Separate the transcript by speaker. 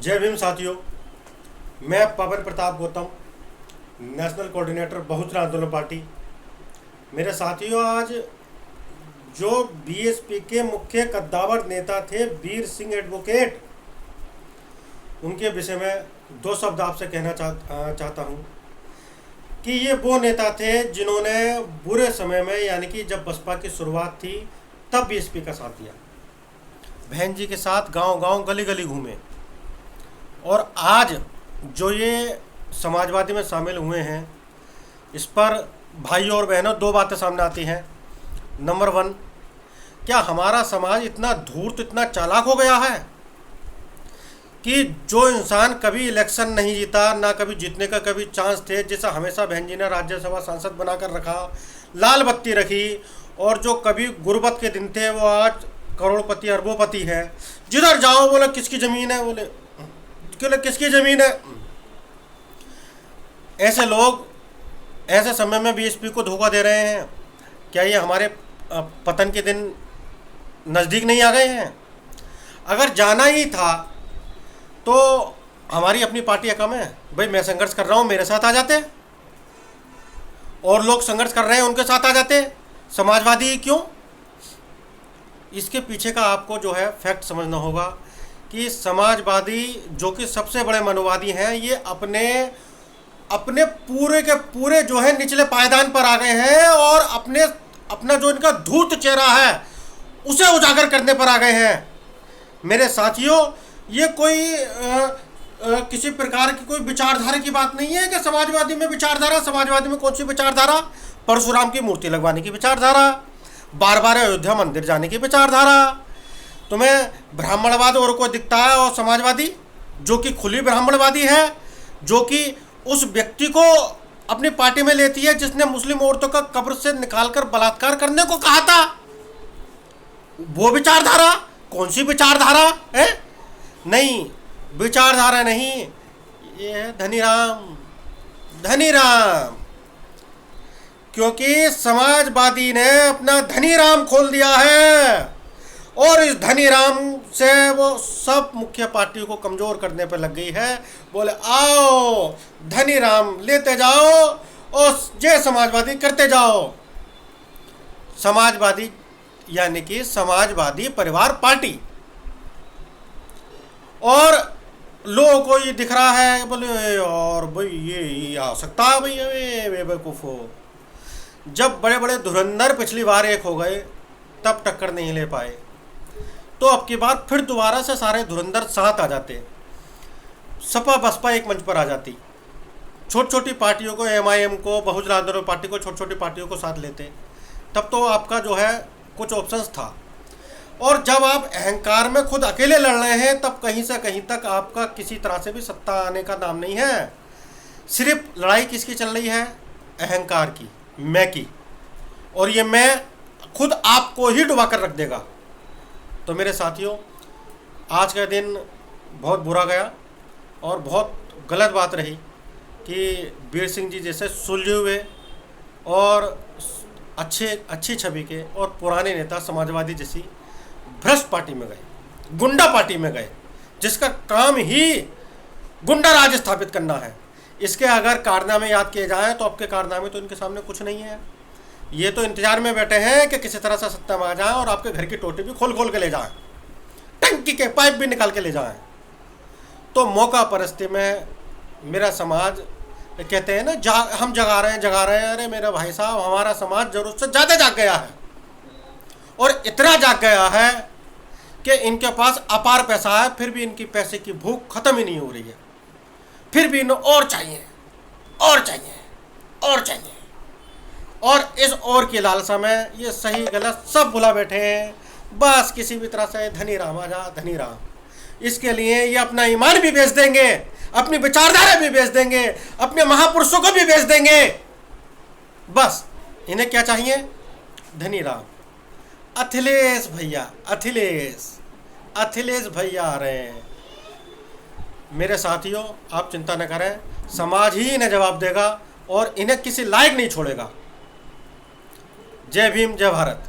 Speaker 1: जय भीम साथियों, मैं पवन प्रताप गौतम, नेशनल कोऑर्डिनेटर बहुजन आंदोलन पार्टी। मेरे साथियों, आज जो बीएसपी के मुख्य कद्दावर नेता थे वीर सिंह एडवोकेट, उनके विषय में दो शब्द आपसे कहना चाहता हूं कि ये वो नेता थे जिन्होंने बुरे समय में, यानी कि जब बसपा की शुरुआत थी तब बीएसपी का साथ दिया। बहन जी के साथ गांव-गांव गली-गली घूमे, और आज जो ये समाजवादी में शामिल हुए हैं, इस पर भाइयों और बहनों दो बातें सामने आती हैं। नंबर वन, क्या हमारा समाज इतना धूर्त, इतना चालाक हो गया है कि जो इंसान कभी इलेक्शन नहीं जीता, ना कभी जीतने का कभी चांस थे, जिसे हमेशा बहन जी ने राज्यसभा सांसद बनाकर रखा, लाल बत्ती रखी, और जो कभी गुर्बत के दिन थे वो आज करोड़पति अरबोपति है। जिधर जाओ बोले किसकी ज़मीन है, बोले किसकी ज़मीन है। ऐसे लोग ऐसे समय में बीएसपी को धोखा दे रहे हैं। क्या ये हमारे पतन के दिन नज़दीक नहीं आ गए हैं? अगर जाना ही था तो हमारी अपनी पार्टियाँ कम है भाई। मैं संघर्ष कर रहा हूँ, मेरे साथ आ जाते, और लोग संघर्ष कर रहे हैं उनके साथ आ जाते। समाजवादी क्यों? इसके पीछे का आपको जो है फैक्ट समझना होगा कि समाजवादी, जो कि सबसे बड़े मनोवादी हैं, ये अपने पूरे के पूरे जो है निचले पायदान पर आ गए हैं, और अपना जो इनका धूर्त चेहरा है उसे उजागर करने पर आ गए हैं। मेरे साथियों, ये कोई किसी प्रकार की कोई विचारधारा की बात नहीं है कि समाजवादी में विचारधारा। समाजवादी में कौन सी विचारधारा? परशुराम की मूर्ति लगवाने की विचारधारा, बार बार अयोध्या मंदिर जाने की विचारधारा। तुम्हें ब्राह्मणवाद और कोई दिखता है? और समाजवादी जो कि खुली ब्राह्मणवादी है, जो कि उस व्यक्ति को अपनी पार्टी में लेती है जिसने मुस्लिम औरतों का कब्र से निकालकर बलात्कार करने को कहा था, वो विचारधारा? कौन सी विचारधारा है? नहीं, विचारधारा नहीं, ये है धनीराम। क्योंकि समाजवादी ने अपना धनीराम खोल दिया है, और इस धनीराम से वो सब मुख्य पार्टी को कमज़ोर करने पर लग गई है। बोले आओ धनीराम लेते जाओ और जय समाजवादी करते जाओ। समाजवादी यानी कि समाजवादी परिवार पार्टी, और लोगों को ये दिख रहा है, बोले और भाई ये आ सकता है भाई, बेवकूफ़ हो। जब बड़े बड़े धुरंधर पिछली बार एक हो गए तब टक्कर नहीं ले पाए, तो अब की बार फिर दोबारा से सारे धुरंधर साथ आ जाते, सपा बसपा एक मंच पर आ जाती, छोटी छोटी पार्टियों को, एमआईएम को, बहुजन आंदोलन पार्टी को, छोटी छोटी पार्टियों को साथ लेते। तब तो आपका जो है कुछ ऑप्शंस था। और जब आप अहंकार में खुद अकेले लड़ रहे हैं, तब कहीं से कहीं तक आपका किसी तरह से भी सत्ता आने का नाम नहीं है। सिर्फ लड़ाई किसकी चल रही है? अहंकार की, मैं की, और ये मैं खुद आपको ही डुबा कर रख देगा। तो मेरे साथियों, आज का दिन बहुत बुरा गया, और बहुत गलत बात रही कि वीर सिंह जी जैसे सुलझे हुए और अच्छी छवि के और पुराने नेता समाजवादी जैसी भ्रष्ट पार्टी में गए, गुंडा पार्टी में गए, जिसका काम ही गुंडा राज स्थापित करना है। इसके अगर कारनामे याद किए जाएं तो आपके कारनामे तो इनके सामने कुछ नहीं है। ये तो इंतजार में बैठे हैं कि किसी तरह से सत्ता में आ जाएं और आपके घर की टोटी भी खोल के ले जाएं, टंकी के पाइप भी निकाल के ले जाएं। तो मौका परस्ती में मेरा समाज कहते हैं ना, हम जगा रहे हैं। अरे मेरे भाई साहब, हमारा समाज जरूरत से ज़्यादा जाग गया है, और इतना जाग गया है कि इनके पास अपार पैसा है, फिर भी इनकी पैसे की भूख ख़त्म ही नहीं हो रही है। फिर भी इन्हें और चाहिए, और इस और की लालसा में ये सही गलत सब भुला बैठे हैं। बस किसी भी तरह से धनीराम आ जा, धनीराम। इसके लिए ये अपना ईमान भी बेच देंगे, अपनी विचारधारा भी बेच देंगे, अपने महापुरुषों को भी बेच देंगे। बस इन्हें क्या चाहिए? धनीराम। अखिलेश भैया आ रहे हैं। मेरे साथियों, आप चिंता न करें, समाज ही इन्हें जवाब देगा और इन्हें किसी लायक नहीं छोड़ेगा। जय भीम, जय भारत।